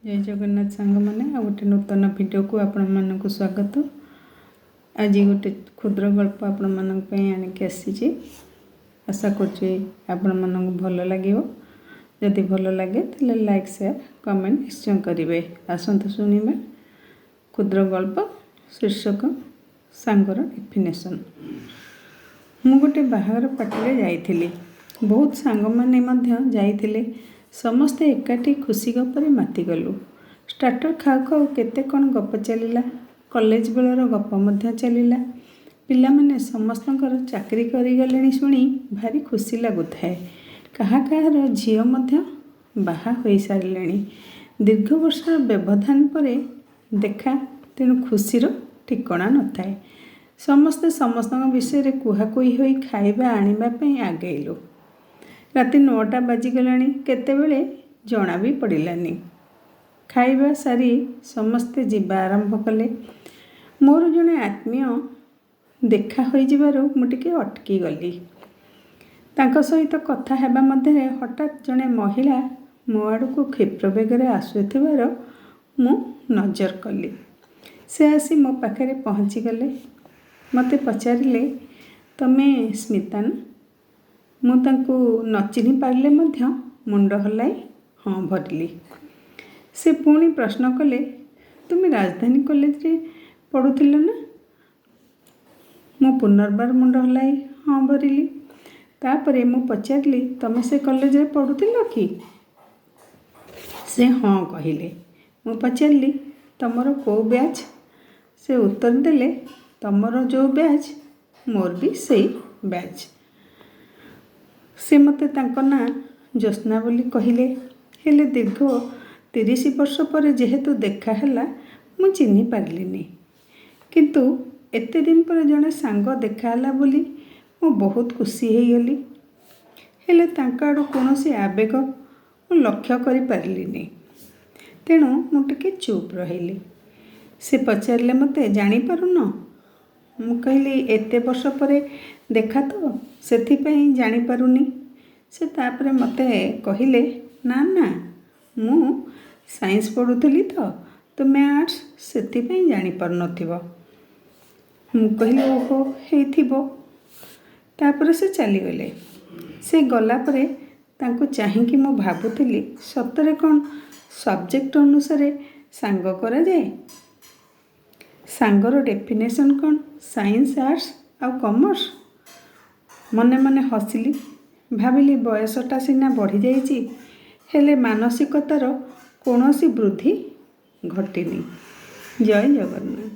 जय जगन्नाथ सांग मैंने आ गोटे नूतन वीडियो को आपण मानक स्वागत। आज गोटे क्षुद्र गल्प आपण मानक आणिक आसी। आशा कर भल लगे। जदि भल लगे तो लाइक शेयर कमेंट निश्चय करेंगे। आसतु शुणा क्षुद्र गल्प शीर्षक सांगर डेफिनेशन। मु गोटे बाहागर पार्टी जाइली। बहुत सांग मैंने जाइले। समस्ते एकाठी खुशी गपर माति गलु। स्टार्टर खाऊ खाऊ केते कौन गप चलला। कॉलेज बेलर गप मध्य चलला। पिला माने समस्तंकर चाकरी करी गलेनी शुणी भारी खुशी लगुथाए। कहा कहार झियो मध्य बाहा होई सारिलेनी। दीर्घ वर्षर व्यवधान परे देखा, तेणु खुशीर ठिकणा नथाए। समस्ते समस्तଙ୍କ विषय कुहाकुही होई खाइबा आनिबा पई आगेइलु। राति 9टा बाजिगलानी। केतेबेले जना भी पड़िलानी। खाइबा सारी समस्ते जीवा आरंभ कले। मोर जने आत्मीय देखा होई जिबारु मु टिके अटकी गली। तांको सहित कथा हेबा मध्य हठात जने महिला मो आड़को क्षिप्र बेगरे आसुथिबार मु नजर कली। से आसी मो पाखरे पहुँची गले। मते पचारिले, तमे स्मिता न? मु तांको न चिन्हि पारिले मध्य मुंड हलाई हाँ भरली। से पुणी प्रश्न कले, तुम राजधानी कॉलेज रे पढ़ुथिल ना? मु पुनर्बार मुंड हलाई हाँ भरली। तापरे मु पचारिली, तमे से कॉलेज रे पढ़ुथिल कि? से हाँ कहिले। मु पचारिली, तमर को बैच? से उत्तर देले, तमर जो बैच मोर भी सही बैच। से मते तांको ना ज्योत्स्ना बोली कहिले। हेले दीर्घ 30 वर्ष पर जेहेतु देखा हैला मु चिन्हि पारलिनी। किंतु एते दिन पर जने सांग देखा हैला बोली मु बहुत खुशी हे गली। हेले तांका आडो कोनोसी आवेग मु लक्ष्य करि पारलिनी। तेणु मु टिके चुप रहिली। से पचारले, मते जानि पारुन? मु कहली, एते वर्ष परे देखा तो सेथि पई जानि पारुनी। से तापरे मते कहिले, ना ना मु साइंस पढ़ुथली तो तुमे आर्ट्स, सेथि पई जानि पार नथिबो। मु कहली, ओहो हेइथिबो। तापरे से चली गले। से गला परे तांको चाहिकी मु भाबुथली, सतरे कोन सब्जेक्ट अनुसार सांग करा जाए? सांगर डेफिनेशन कौन? साइंस, आर्ट्स आउ कॉमर्स? मने मने हसिली। भाविली बयसटा सिना बढ़ी जाइछि, हेले मानसिकतार कौनसी वृद्धि घटिनी। जय जगन्नाथ।